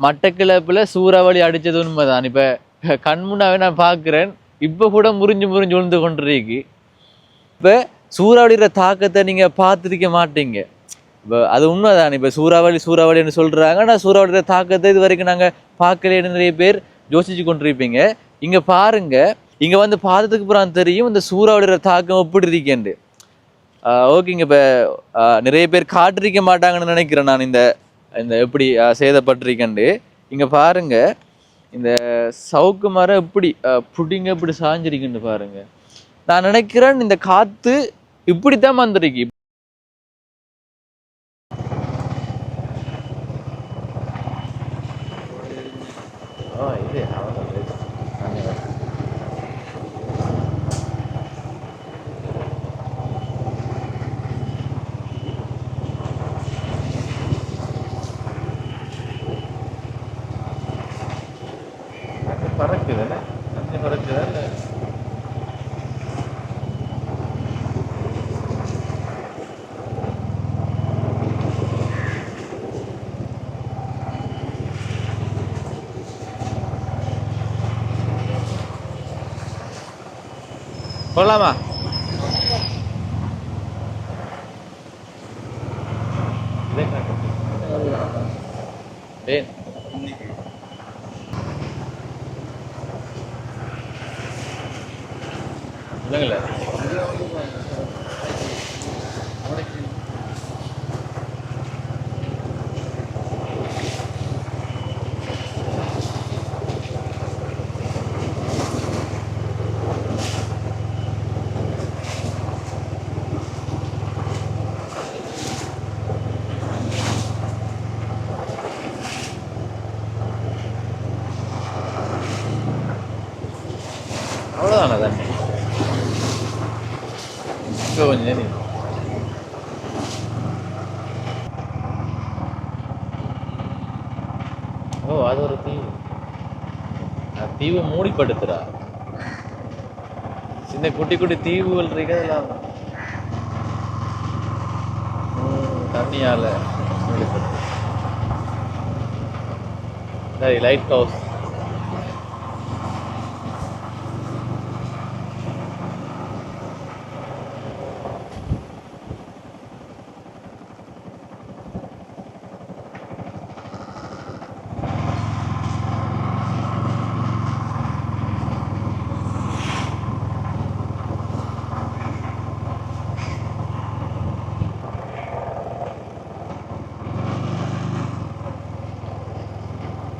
மட்டக்கிளப்பில் சூறாவளி அடித்தது உண்மைதான். இப்போ கண்முன்னாவே நான் பார்க்குறேன், இப்போ கூட முறிஞ்சு முறிஞ்சு விழுந்து கொண்டிருக்கு. இப்போ சூறாவளியோட தாக்கத்தை நீங்கள் பார்த்துருக்க மாட்டீங்க. இப்போ அது உண்மைதான். இப்போ சூறாவளின்னு சொல்கிறாங்க, ஆனால் சூறாவளியோட தாக்கத்தை இது வரைக்கும் நாங்கள் பார்க்கலேன்னு நிறைய பேர் யோசிச்சு கொண்டிருப்பீங்க. இங்கே பாருங்க, இங்கே வந்து பார்த்ததுக்கு அப்புறம் தெரியும் இந்த சூறாவளியோட தாக்கம் எப்படி இருக்கேன்ட்டு. ஓகேங்க. இப்போ நிறைய பேர் காட்டிருக்க மாட்டாங்கன்னு நினைக்கிறேன் நான் இந்த இந்த எப்படி சேதப்பட்டிருக்கேன்ட்டு. இங்கே பாருங்க, இந்த சவுக்கு மரம் எப்படி புடிங்க இப்படி சாஞ்சிருக்குன்னு பாருங்க. நான் நினைக்கிறேன் இந்த காத்து இப்படித்தான் வந்திருக்கு. பறக்குதுன்னு அஞ்சு பறக்குதா இல்லை? போகலாமா? இதே காட்டு இல்லைங்கள. அவ்வளோதானே தண்ணி இப்போ கொஞ்சம் தண்ணி. ஓ, அது ஒரு தீவு. தீவு மூடிப்படுத்துறா. சின்ன குட்டி குட்டி தீவுகள் இருக்கிறதுலாம் தண்ணியால மூடிப்படுத்து. சரி, லைட் ஹவுஸ்.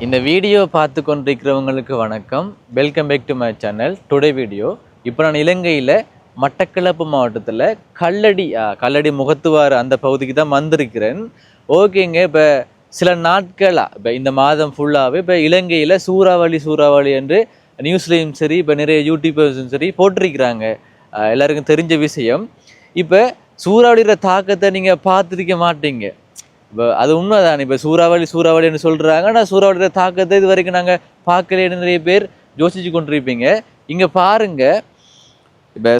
இந்த வீடியோ பார்த்து கொண்டிருக்கிறவங்களுக்கு வணக்கம். Welcome back to my channel. Today video இப்போ நான் இலங்கையில் மட்டக்களப்பு மாவட்டத்தில் கல்லடி முகத்துவார் அந்த பகுதிக்கு தான் வந்திருக்கிறேன். ஓகேங்க. இப்போ சில நாட்களாக இப்போ இந்த மாதம் ஃபுல்லாகவே இப்போ இலங்கையில் சூறாவளி என்று நியூஸ்லேயும் சரி, இப்போ நிறைய யூடியூபர்ஸும் சரி போட்டிருக்கிறாங்க. எல்லாருக்கும் தெரிஞ்ச விஷயம். இப்போ சூறாவளியோட தாக்கத்தை நீங்கள் பார்த்துருக்க மாட்டீங்க. இப்போ அது உண்மைதான். இப்போ சூறாவளின்னு சொல்கிறாங்க, ஆனால் சூறாவளியோட தாக்கத்தை இது வரைக்கும் நாங்கள் பார்க்கலேன்னு நிறைய பேர் யோசிச்சு கொண்டிருப்பீங்க. இங்கே பாருங்க, இப்போ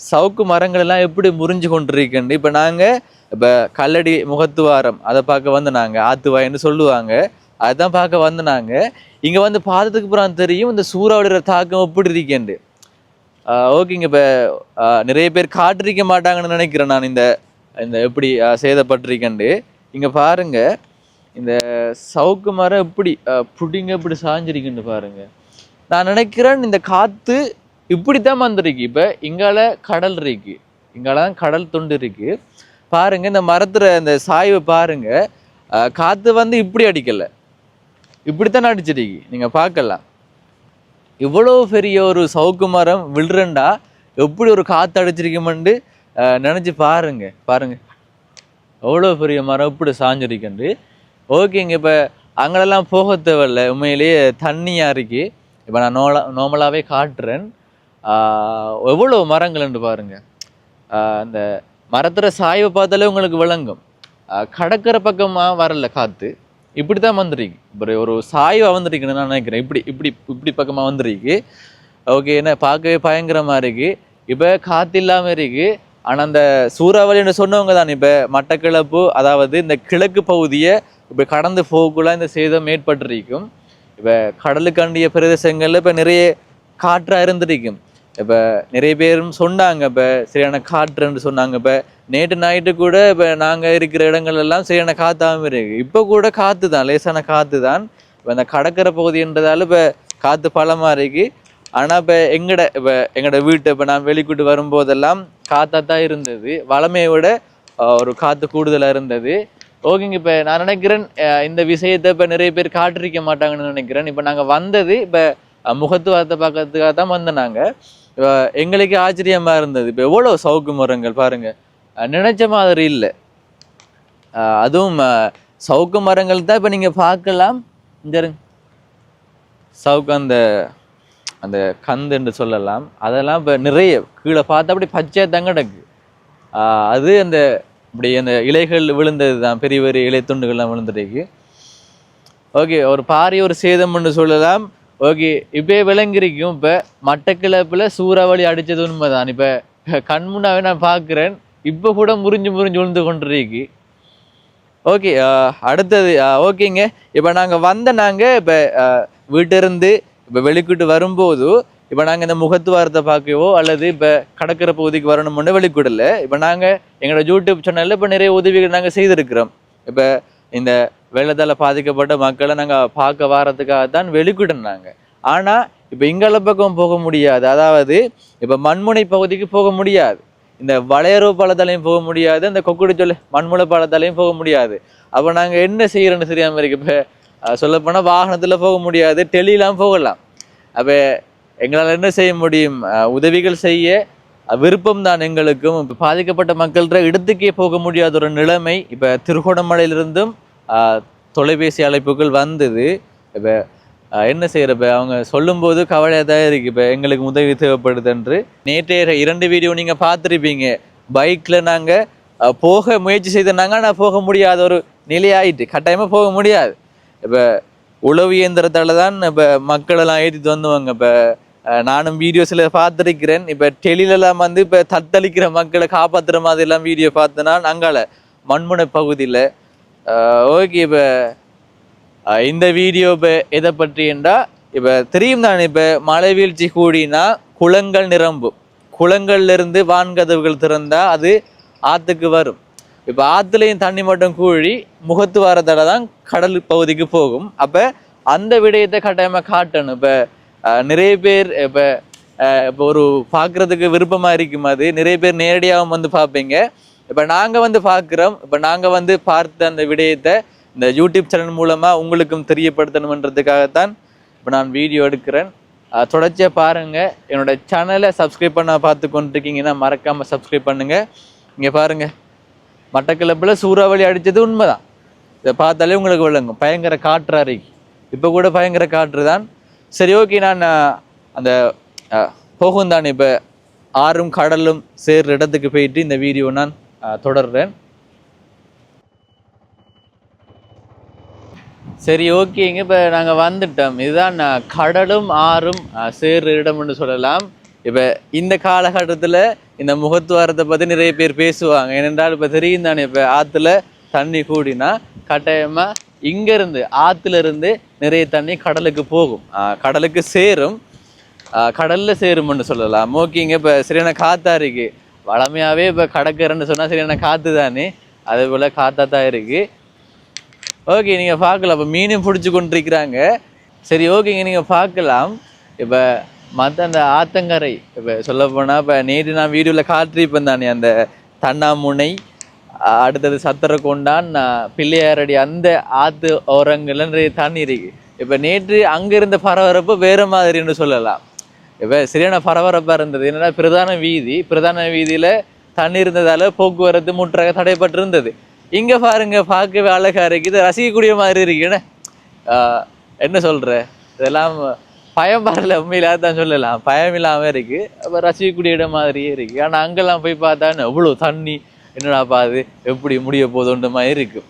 சவுக்கு மரங்கள் எல்லாம் எப்படி முறிஞ்சு கொண்டிருக்குன்னு. இப்போ நாங்கள் இப்போ கல்லடி முகத்துவாரம் அதை பார்க்க வந்து நாங்கள் ஆத்துவாயின்னு சொல்லுவாங்க, அதுதான் பார்க்க வந்து நாங்கள் இங்கே வந்து பார்த்ததுக்கு அப்புறம் தெரியும் இந்த சூறாவளியோட தாக்கம் எப்படி இருக்கேன்ட்டு. ஓகேங்க. இப்போ நிறைய பேர் காட்டிருக்க மாட்டாங்கன்னு நினைக்கிறேன் நான் இந்த இந்த எப்படி சேதப்பட்டிருக்கேன்ட்டு. இங்கே பாருங்க, இந்த சவுக்கு மரம் எப்படி புடிங்க இப்படி சாஞ்சிருக்குன்னு பாருங்க. நான் நினைக்கிறேன் இந்த காத்து இப்படித்தான் வந்திருக்கு. இப்போ இங்கால கடல் இருக்கு, இங்காலதான் கடல் துண்டு இருக்கு. பாருங்க, இந்த மரத்துல இந்த சாய்வை பாருங்க. காத்து வந்து இப்படி அடிக்கல, இப்படித்தான் அடிச்சிருக்கு. நீங்க பார்க்கலாம், இவ்வளோ பெரிய ஒரு சவுக்கு மரம் விழுறண்டா எப்படி ஒரு காத்து அடிச்சிருக்குமெண்டு நினச்சி பாருங்க. அவ்வளோ பெரிய மரம் இப்படி சாஞ்சிருக்குண்டு. ஓகேங்க. இப்போ அங்கெல்லாம் போக தேவையில்லை, உண்மையிலேயே தண்ணியாக இருக்கு. இப்போ நான் நார்மலாகவே காட்டுறேன் எவ்வளோ மரங்கள்ண்டு பாருங்க. அந்த மரத்துல சாய்வை பார்த்தாலே உங்களுக்கு விளங்கும். கடற்கரை பக்கமாக வரல காற்று, இப்படி தான் வந்துருக்கு. இப்போ ஒரு சாய்வாக வந்துருக்குன்னு நான் நினைக்கிறேன். இப்படி பக்கமாக வந்துருக்கு. ஓகே, என்ன பார்க்கவே பயங்கரமாக இருக்குது. இப்போ காற்று இல்லாமல் இருக்குது, ஆனால் அந்த சூறாவளின்னு சொன்னவங்க தான் இப்போ மட்டக்களப்பு அதாவது இந்த கிழக்கு பகுதியை இப்போ கடந்து போகக்குள்ள இந்த சேதம் ஏற்பட்டிருக்கும். இப்போ கடலுக்காண்டிய பிரதேசங்களில் இப்போ நிறைய காற்றாக இருந்திருக்கும். இப்போ நிறைய பேரும் சொன்னாங்க இப்போ சரியான காற்றுன்னு சொன்னாங்க. இப்போ நேற்று நைட்டு கூட இப்போ நாங்கள் இருக்கிற இடங்கள் எல்லாம் சரியான காற்றாகவும் இருக்கு. இப்போ கூட காற்று தான், லேசான காற்று தான். இப்போ இந்த கடற்கரை பகுதின்றதால இப்போ காற்று பலமாக இருக்கு. ஆனால் இப்போ எங்கட வீட்டை இப்போ நான் வெளிக்கூட்டு வரும்போதெல்லாம் காற்றா தான் இருந்தது. வளமையை விட ஒரு காற்று கூடுதலாக இருந்தது. ஓகேங்க, இப்போ நான் நினைக்கிறேன் இந்த விஷயத்தை இப்போ நிறைய பேர் காட்டிருக்க மாட்டாங்கன்னு நினைக்கிறேன். இப்போ நாங்கள் வந்தது இப்போ முகத்துவாரத்தை பார்க்கறதுக்காக தான் வந்தோம். நாங்கள் இப்போ எங்களுக்கு ஆச்சரியமாக இருந்தது. இப்போ எவ்வளோ சவுக்கு மரங்கள் பாருங்க, நினைச்ச மாதிரி இல்லை. அதுவும் சவுக்கு மரங்கள் தான் இப்போ நீங்கள் பார்க்கலாம். இந்த சவுக்கு அந்த அந்த கந்து என்று சொல்லலாம், அதெல்லாம் இப்போ நிறைய கீழே பார்த்தா அப்படி பச்சையாக தான் கிடக்கு. அது அந்த இப்படி அந்த இலைகள் விழுந்தது தான், பெரிய பெரிய இலை துண்டுகள்லாம் விழுந்துருக்கு. ஓகே, ஒரு பாரிய ஒரு சேதம்னு சொல்லலாம். ஓகே, இப்பயே விளங்கிருக்கும். இப்போ மட்டக்களப்பில் சூறாவளி அடித்தது உண்மைதான். இப்போ கண்முன்னாவே நான் பார்க்குறேன், இப்போ கூட முறிஞ்சு விழுந்து கொண்டிருக்கு. ஓகே, அடுத்தது ஓகேங்க. இப்போ நாங்கள் இப்போ வீட்டிலிருந்து இப்போ வெளிக்கிட்டு வரும்போது இப்போ நாங்கள் இந்த முகத்துவாரத்தை பார்க்கவோ அல்லது இப்போ கடற்கரை பகுதிக்கு வரணும்னு வெளிக்கூடல. இப்போ நாங்கள் எங்களோட யூடியூப் சேனலில் இப்போ நிறைய உதவிகள் நாங்கள் செய்திருக்கிறோம். இப்போ இந்த வெள்ளத்தால் பாதிக்கப்பட்ட மக்களை நாங்கள் பார்க்க வாரத்துக்காகத்தான் வெளிக்கிட்டோம். ஆனால் இப்போ இங்கால பக்கம் போக முடியாது. அதாவது இப்போ மண்முனை பகுதிக்கு போக முடியாது, இந்த வளையரோ பாலத்தாலையும் போக முடியாது, இந்த கொக்குடிச்சொல்ல மண்முனை பாலத்தாலையும் போக முடியாது. அப்போ நாங்கள் என்ன செய்யறோன்னு தெரியாமல் இருக்கு. இப்போ சொல்லப்போனால் வாகனத்தில் போக முடியாது, டெலிலாம் போகலாம். அப்போ எங்களால் என்ன செய்ய முடியும்? உதவிகள் செய்ய விருப்பம் தான் எங்களுக்கும். இப்போ பாதிக்கப்பட்ட மக்கள்கிட்ட இடத்துக்கே போக முடியாத ஒரு நிலைமை. இப்போ திருகோணமலையிலிருந்தும் தொலைபேசி அழைப்புகள் வந்தது. இப்போ என்ன செய்யறப்ப அவங்க சொல்லும்போது கவலையாக தான் இருக்குது. இப்போ எங்களுக்கு உதவி தேவைப்படுது என்று. நேற்றைய 2 வீடியோ நீங்கள் பார்த்துருப்பீங்க. பைக்கில் நாங்கள் போக முயற்சி செய்தாங்க, ஆனால் போக முடியாத ஒரு நிலையாயிட்டு, கட்டாயமாக போக முடியாது. இப்போ உளவு இயந்திரத்தால் தான் இப்போ மக்களெல்லாம் ஏற்றிட்டு வந்துவாங்க. இப்போ நானும் வீடியோஸில் பார்த்துருக்கிறேன். இப்போ டெலிலெல்லாம் வந்து இப்போ தத்தளிக்கிற மக்களை காப்பாற்றுற மாதிரிலாம் வீடியோ பார்த்தேன்னா அங்கால மண்முனை பகுதியில். ஓகே, இப்போ இந்த வீடியோ இப்போ எதை பற்றி என்றால் இப்போ தெரியும் தான். இப்போ மழை வீழ்ச்சி கூடினா குளங்கள் நிரம்பும். குளங்கள்லேருந்து வான்கதவுகள் திறந்தால் அது ஆற்றுக்கு வரும். இப்போ ஆற்றுலையும் தண்ணி மட்டும் கூழி முகத்து வாரத்தால தான் கடல் பகுதிக்கு போகும். அப்போ அந்த விடயத்தை கட்டாயமாக காட்டணும். இப்போ நிறைய பேர் இப்போ ஒரு பார்க்குறதுக்கு விருப்பமாக இருக்கும். அது நிறைய பேர் நேரடியாகவும் வந்து பார்ப்பீங்க. இப்போ நாங்கள் வந்து பார்க்குறோம். இப்போ நாங்கள் வந்து பார்த்த அந்த விடயத்தை இந்த யூடியூப் சேனல் மூலமாக உங்களுக்கும் தெரியப்படுத்தணுன்றதுக்காகத்தான் இப்போ நான் வீடியோ எடுக்கிறேன். தொடர்ச்சியாக பாருங்கள். என்னோட சேனலை சப்ஸ்கிரைப் பண்ண பார்த்து கொண்டிருக்கீங்கன்னா மறக்காமல் சப்ஸ்கிரைப் பண்ணுங்கள். இங்கே பாருங்கள், மட்டக்களப்பில் சூறாவளி அடித்தது உண்மைதான். இதை பார்த்தாலே உங்களுக்கு விளங்கும். பயங்கர காற்று அறைக்கு இப்போ கூட பயங்கர காற்று தான். சரி, ஓகே, நான் அந்த போகும் தான் இப்போ ஆறும் கடலும் சேர்ற இடத்துக்கு போயிட்டு இந்த வீடியோ நான் தொடர்றேன். சரி, ஓகேங்க. இப்போ நாங்கள் வந்துட்டோம். இதுதான் கடலும் ஆறும் சேர்ற இடம்னு சொல்லலாம். இப்போ இந்த காலகட்டத்தில் இந்த முகத்துவாரத்தை பற்றி நிறைய பேர் பேசுவாங்க. ஏனென்றால் இப்போ தெரியும் தானே, இப்போ ஆற்றுல தண்ணி கூடினா கட்டாயமாக இங்கேருந்து ஆற்றுலேருந்து நிறைய தண்ணி கடலுக்கு போகும், கடலுக்கு சேரும், கடலில் சேரும்னு சொல்லலாம். ஓகேங்க. இப்போ சரியான காற்றா இருக்குது. வளமையாகவே இப்போ கடற்கரைன்னு சொன்னால் சரியான காற்று தானே, அதே போல் காற்றா தான் இருக்குது. ஓகே, நீங்கள் பார்க்கலாம். இப்போ மீனும் பிடிச்சி கொண்டிருக்கிறாங்க. சரி, ஓகேங்க, நீங்கள் பார்க்கலாம். இப்போ மற்ற அந்த ஆத்தங்கரை இப்போ சொல்லப்போனால் இப்போ நேற்று நான் வீடியோவில் காட்டிருப்பேன் தானே, அந்த தன்னாமுனை, அடுத்தது சத்திரக்கொண்டான், பிள்ளையாரடி, அந்த ஆற்று ஓரங்கள்ல நிறைய தண்ணி இருக்குது. இப்போ நேற்று அங்கே இருந்த பரபரப்பு வேறு மாதிரின்னு சொல்லலாம். இப்போ சரியான பரபரப்பாக இருந்தது. என்னென்னா பிரதான வீதியில் தண்ணி இருந்ததால் போக்குவரத்து முற்றாக தடைப்பட்டு இருந்தது. இங்கே பாருங்க, பார்க்கவே அழகாக இருக்குது, ரசிக்கக்கூடிய மாதிரி இருக்குன்னு என்ன சொல்கிற, இதெல்லாம் பயம் வரல, உண்மையில தான் சொல்லலாம், பயம் இல்லாமல் இருக்குது. அப்போ ரசிக்கக்கூடிய இடம் மாதிரியே இருக்குது. ஆனால் அங்கெல்லாம் போய் பார்த்தா எவ்வளோ தண்ணி, என்னடா பாது எப்படி முடிய போதுன்ற மாதிரி இருக்கு.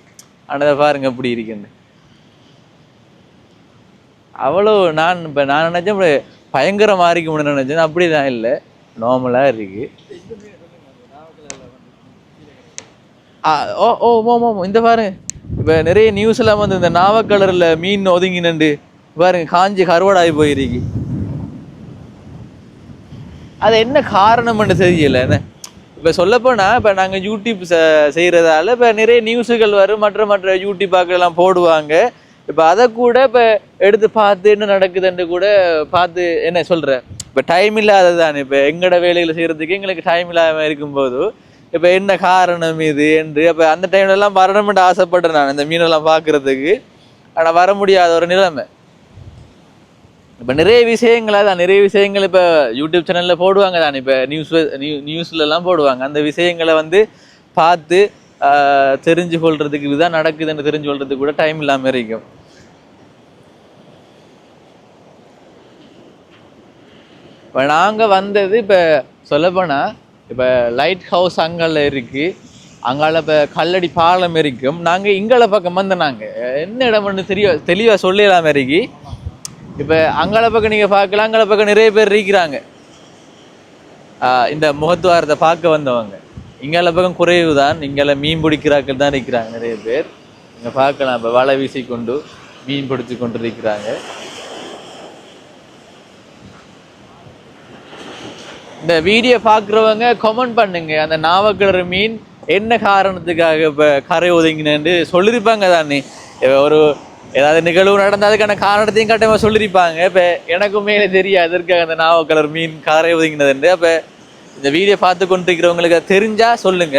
ஆனால் பாருங்க எப்படி இருக்குன்னு. அவ்வளோ இப்போ நான் நினச்சேன் பயங்கரமாக இருக்கும்னு நினச்சேன். அப்படிதான் இல்லை, நார்மலாக இருக்கு. ஓ ஓ ஓ இந்த பாருங்க இப்போ நிறைய நியூஸ் எல்லாம் வந்து இந்த நாவக்கலரில் மீன் ஒதுங்கினண்டு பாருங்க காஞ்சி கருவாடாகி போயிருக்கு. அது என்ன காரணம்னு தெரியல. என்ன இப்போ சொல்லப்போனால் இப்போ நாங்கள் யூடியூப் செய்கிறதால இப்போ நிறைய நியூஸுகள் வரும், மற்ற மற்ற யூடியூப்பாக்கெல்லாம் போடுவாங்க. இப்போ அதை கூட இப்போ எடுத்து பார்த்து என்ன நடக்குதுன்னு கூட பார்த்து என்ன சொல்கிறேன். இப்போ டைம் இல்லாதது தானே, இப்போ எங்களோட வேலைகளை செய்கிறதுக்கு எங்களுக்கு டைம் இல்லாமல் இருக்கும்போது இப்போ என்ன காரணம் இது என்று அப்போ அந்த டைம்லலாம் வரணும்னு ஆசைப்பட்றேன் நான் இந்த மீனெல்லாம் பார்க்குறதுக்கு. ஆனால் வர முடியாத ஒரு நிலைமை. இப்போ நிறைய விஷயங்கள் தான், நிறைய விஷயங்கள் இப்போ யூடியூப் சேனலில் போடுவாங்க தானே, இப்போ நியூஸ்லலாம் போடுவாங்க. அந்த விஷயங்களை வந்து பார்த்து தெரிஞ்சு கொள்றதுக்கு இதுதான் நடக்குதுன்னு தெரிஞ்சு கொள்றதுக்கு கூட டைம் இல்லாமல் இருக்கும். இப்போ நாங்கள் வந்தது இப்போ சொல்லப்போனால் இப்போ லைட் ஹவுஸ் அங்கால இருக்குது, அங்கால இப்போ கல்லடி பாலம் இருக்கும். நாங்கள் இங்கால பக்கம் வந்து நாங்கள் என்ன இடம்னு தெளிவாக சொல்லலாம் இருக்கு. இப்போ அங்கால பக்கம் நீங்கள் பார்க்கலாம், அங்கால பக்கம் நிறைய பேர் இருக்கிறாங்க இந்த முகத்துவாரத்தை பார்க்க வந்தவங்க. இங்கால பக்கம் குறைவு தான், இங்கால மீன் பிடிக்கிறாக்கள் தான் இருக்கிறாங்க நிறைய பேர். இங்கே பார்க்கலாம் இப்போ வலை வீசி கொண்டு மீன் பிடிச்சி கொண்டு இருக்கிறாங்க. இந்த வீடியோ பார்க்குறவங்க கமெண்ட் பண்ணுங்க, அந்த நாவக்கலர் மீன் என்ன காரணத்துக்காக இப்போ கரை ஒதுங்கினு சொல்லியிருப்பாங்க தானே. ஒரு ஏதாவது நிகழ்வு நடந்தால் அதுக்கான காரணத்தையும் கட்டமாக சொல்லியிருப்பாங்க. இப்போ எனக்கும் மேலே தெரியாது அதற்காக அந்த நாவக்கலர் மீன் கரை ஒதுங்கினதுண்டு. அப்போ இந்த வீடியோ பார்த்து கொண்டு இருக்கிறவங்களுக்கு தெரிஞ்சா சொல்லுங்க.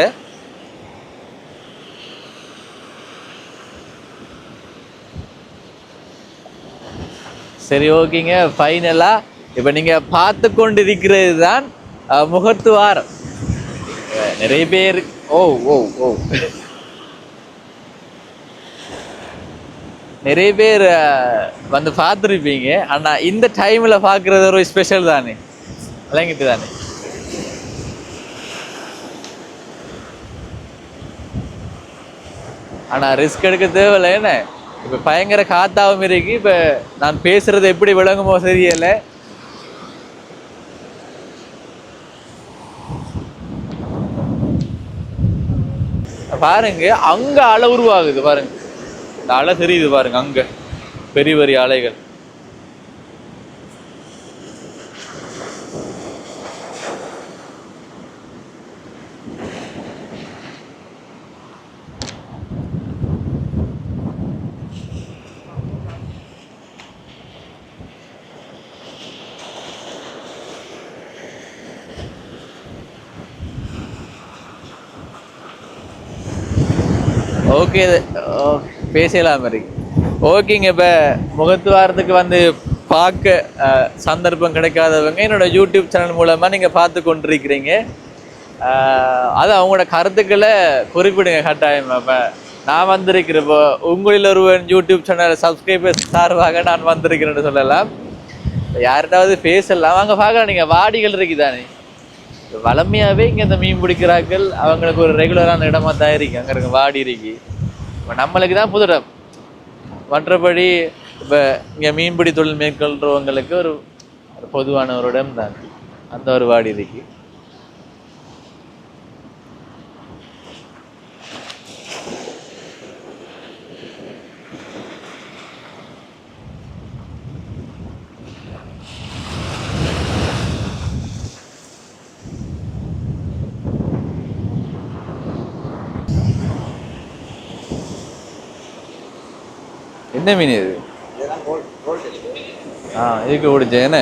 சரி, ஓகேங்க. ஃபைனலாக இப்போ நீங்கள் பார்த்து கொண்டு இருக்கிறது தான் முகத்துவாரம். நிறைய பேர் ஓ ஓ ஓ நிறைய பேர் வந்து பார்த்துருப்பீங்க. ஆனால் இந்த டைமில் பார்க்குறது ஒரு ஸ்பெஷல் தானே, விளங்கிட்டு தானே. ஆனால் ரிஸ்க் எடுக்க தேவையில்லை. என்ன இப்போ பயங்கர காத்தாவும் இருக்கு. இப்போ நான் பேசுறது எப்படி விளங்குமோ தெரியலை. பாருங்க அங்கே அலை உருவாகுது பாருங்க, இந்த அலை தெரியுது பாருங்க, அங்கே பெரிய பெரிய அலைகள். ஓகே, பேசலாம் இருக்கு. ஓகேங்க. இப்போ முகத்துவாரத்துக்கு வந்து பார்க்க சந்தர்ப்பம் கிடைக்காதவங்க என்னோட யூடியூப் சேனல் மூலமாக நீங்கள் பார்த்து கொண்டிருக்கிறீங்க. அது அவங்களோட கருத்துக்களை குறிப்பிடுங்க கட்டாயம். இப்போ நான் வந்திருக்கிறப்போ உங்களில் ஒருவன் யூடியூப் சேனல் சப்ஸ்கிரைபர் சார்பாக நான் வந்திருக்கிறேன்னு சொல்லலாம். யார்கிட்டாவது பேசலாம், அங்கே பார்க்கலாம். நீங்கள் வாடிகள் இருக்குதானே, வளமையாகவே இங்கே இந்த மீன் பிடிக்கிறார்கள், அவங்களுக்கு ஒரு ரெகுலரான இடமா தான் இருக்கு. அங்கே இருக்க வாடி இருக்கு. இப்போ நம்மளுக்கு தான் புதுடம். மற்றபடி இப்போ இங்கே மீன்பிடி தொழில் மேற்கொள்றவங்களுக்கு ஒரு பொதுவான ஒரு இடம் தான் அந்த ஒரு வாடி இருக்கு. என்ன மீன் இது? இதுக்கு பிடிச்சேன். என்ன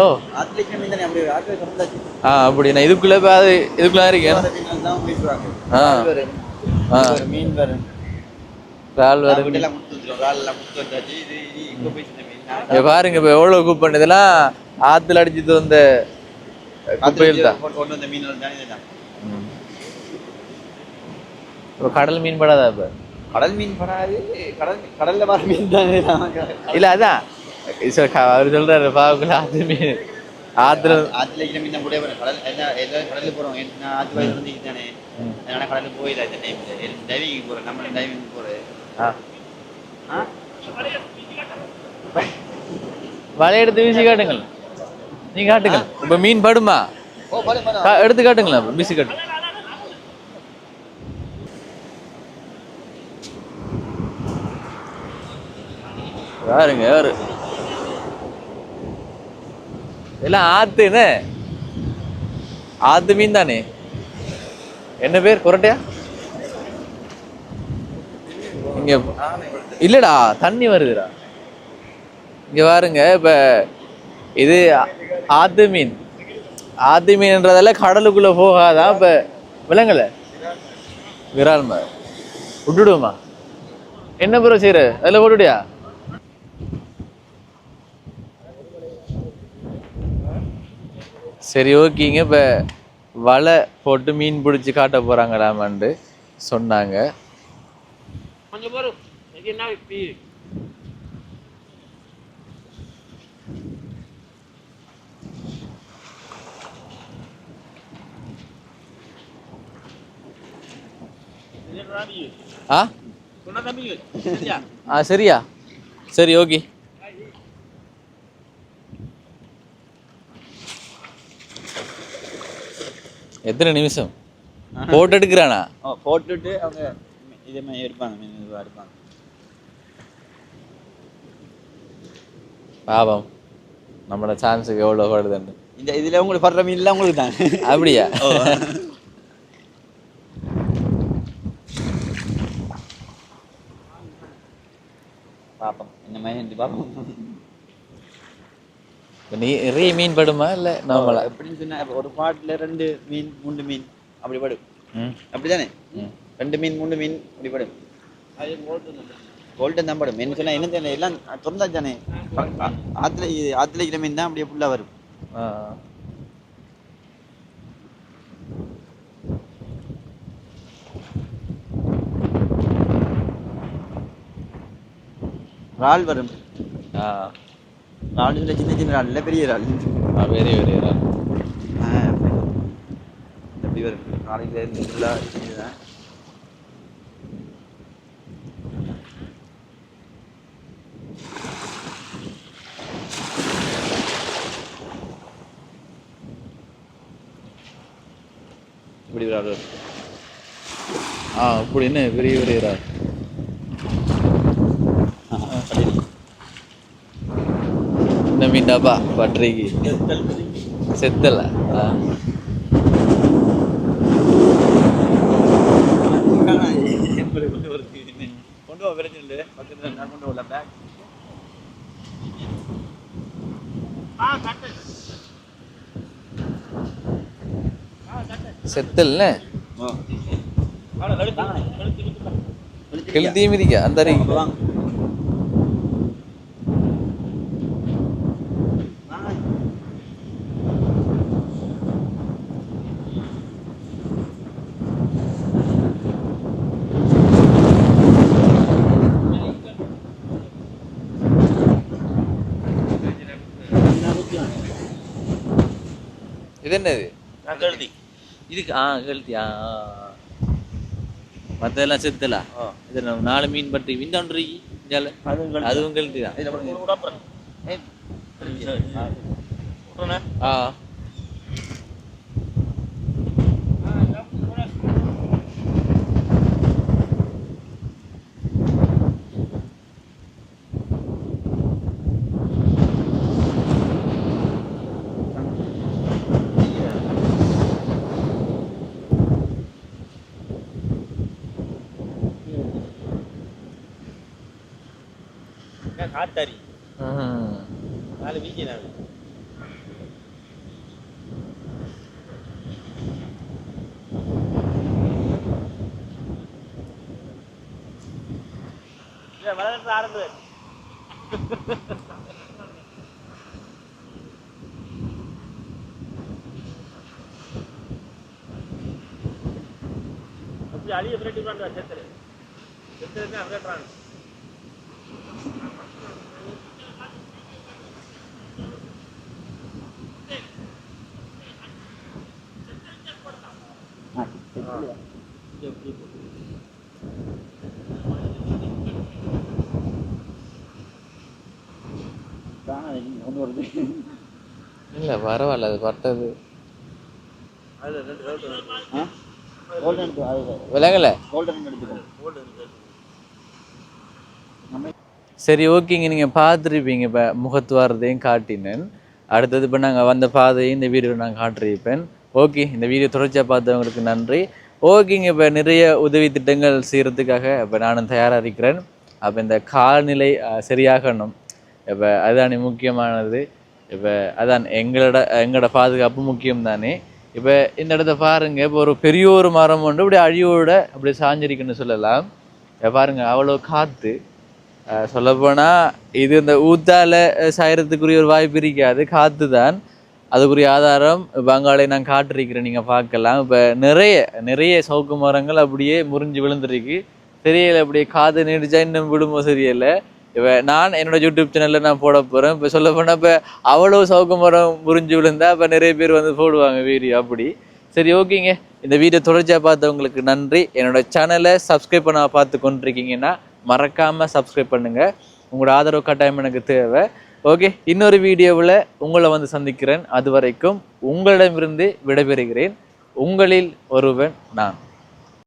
ஓ அப்படின்னா இதுக்குள்ள இதுக்குள்ள இருக்கேன். பாருங்க இப்ப எவ்வளவு கூப்பன் இதெல்லாம் ஆத்துல அடிச்சுட்டு வந்த குப்பையில் தான். கடல் மீன் படாதா? இப்ப கடல் மீன் படாது, கடல்ல வர மீன் தானே. இல்ல அதான் அவர் சொல்றாரு பாவுக்குள்ள ஆத்து மீன் ஆத்துல மீன் கூட கடல்ல போறோம். ஆத்து வயசு வந்துதானே, அதனால கடல்ல போயிடா. இந்த டைம்ல டைவிங் போறேன், நம்ம டைவிங் போறேன். வலை எடுத்து வீசி காட்டுங்கள். நீங்க காட்டுங்கள். இப்ப மீன் படுமா? எடுத்து காட்டுங்களா? வீசி காட்டு. யாருங்க யாரு? எல்லாம் ஆத்துன்னு ஆத்து மீன் தானே. என்ன பேர்? குரட்டையா? இங்க இல்லடா, தண்ணி வருதுடா. இங்க பாருங்க, இப்ப இது ஆத்து மீன். ஆத்து மீன்ன்றதால கடலுக்குள்ள போகாதான். இப்ப விலங்கல விரால் மாதிரி விட்டுடுவோமா? என்ன ப்ரோ செய்யற? அதுல போட்டுடியா? சரி ஓகேங்க. இப்ப வலை போட்டு மீன் பிடிச்சி காட்ட போறாங்களாமான்னு சொன்னாங்க. சரியா? சரி ஓகே. எத்தனை நிமிஷம் போட்டு எடுக்கிறானா? போட்டுட்டு அவங்க இதே மாதிரி எடுப்பாங்க, மீன் எடுப்பாங்க. பாவம், நம்மளோட சான்ஸுக்கு எவ்வளோ வருதுன்னு. இந்த இதுல உங்களுக்கு படுற மீன்லாம் உங்களுக்கு தான். அப்படியா? பாப்போம் என்ன மாதிரி பாப்போம். நிறைய மீன் படுமா இல்ல நார்மலா? எப்படின்னு சொன்னா ஒரு பாட்டுல 2 மீன் 3 மீன் அப்படி படும். அப்படிதானே? 2 மீன் 3 மீன் அப்படி படும். கோல்டன் தான் படும். என்ன சொன்னா என்ன தெரியல, எல்லாம் திறந்தா தானே. ஆத்துல இருக்கிற மீன் தான் அப்படியே ஃபுல்லா வரும். இறால் வரும். இறால் சின்ன சின்ன இறால் இல்ல, பெரிய இறால். பெரிய பெரிய இறால் எப்படி வரும்? நாளைக்கு இருந்து ஃபுல்லா இதுதான். இப்படி இறால் வரும். அப்படி என்ன பெரிய பெரிய இறால். என்ன மீன்டாப்பா? பட்டறைக்கு செத்தல. கொண்டு வா, பிரச்சனை இல்லை. பக்கத்துல நான் கொண்டு வரல பேக். செத்தல்ல கெளுத்தி மிதிக்க அந்த இது என்னது? கழுதி. இதுக்கு கழுத்தியா? மற்றதெல்லாம் செத்தலா? இது 4 மீன் பற்றி விண்டான்றி அதுவும் கழுத்தி தான். காட்டாரி 4 வீச்சு நான் வளர்ந்து ஆரம்பு. அப்படி அழிய பிரட்டி செத்துரு செத்துருன்னு அங்கேறாங்க. வருது. இல்லை பரவாயில்ல, அது பட்டது கோல்டன் விலங்கல. கோல்டன் எடுத்துக்கணும். சரி ஓகேங்க, நீங்கள் பார்த்துருப்பீங்க. இப்போ முகத்துவாரத்தையும் காட்டினேன். அடுத்தது இப்போ நாங்கள் வந்த பாதையும் இந்த வீடியோ நான் காட்டிருப்பேன். ஓகே, இந்த வீடியோ தொடர்ச்சியாக பார்த்தவங்களுக்கு நன்றி. ஓகேங்க, இப்போ நிறைய உதவி திட்டங்கள் செய்கிறதுக்காக இப்போ நானும் தயாராக இருக்கிறேன். அப்போ இந்த காலநிலை சரியாகணும். இப்போ அதுதானே முக்கியமானது. இப்போ அதான் எங்களோட பாதுகாப்பு முக்கியம் தானே. இப்போ இந்த இடத்த பாருங்கள், இப்போ ஒரு பெரிய ஒரு மரம் ஒன்று இப்படி அழியோட அப்படி சாஞ்சிருக்குன்னு சொல்லலாம். பாருங்கள், அவ்வளோ காற்று. சொல்லப்போனால் இது இந்த ஊத்தால சாயறதுக்குரிய ஒரு வாய்ப்பு இருக்காது, காற்று தான் அதுக்குரிய ஆதாரம். பங்காளை நான் காட்டிருக்கிறேன், நீங்கள் பார்க்கலாம். இப்போ நிறைய சவுக்கு மரங்கள் அப்படியே முறிஞ்சு விழுந்துருக்கு. தெரியலை, அப்படியே காற்று நீடிச்சா இன்னும் விடுமோ தெரியலை. இப்போ நான் என்னோட யூடியூப் சேனலில் நான் போட போகிறேன். இப்போ சொல்ல போனால் இப்போ அவ்வளோ சவுக்கு மரம் முறிஞ்சு விழுந்தா இப்போ நிறைய பேர் வந்து போடுவாங்க வீடியோ அப்படி. சரி ஓகேங்க, இந்த வீடியோ தொடர்ச்சியாக பார்த்தவங்களுக்கு நன்றி. என்னோட சேனலை சப்ஸ்கிரைப் பண்ண பார்த்து கொண்டிருக்கீங்கன்னா மறக்காமல் சப்ஸ்கிரைப் பண்ணுங்கள். உங்களோட ஆதரவு கட்டாயம் எனக்கு தேவை. ஓகே, இன்னொரு வீடியோவில் உங்களை வந்து சந்திக்கிறேன். அது வரைக்கும் உங்களிடமிருந்து விடைபெறுகிறேன். உங்களில் ஒருவன் நான்.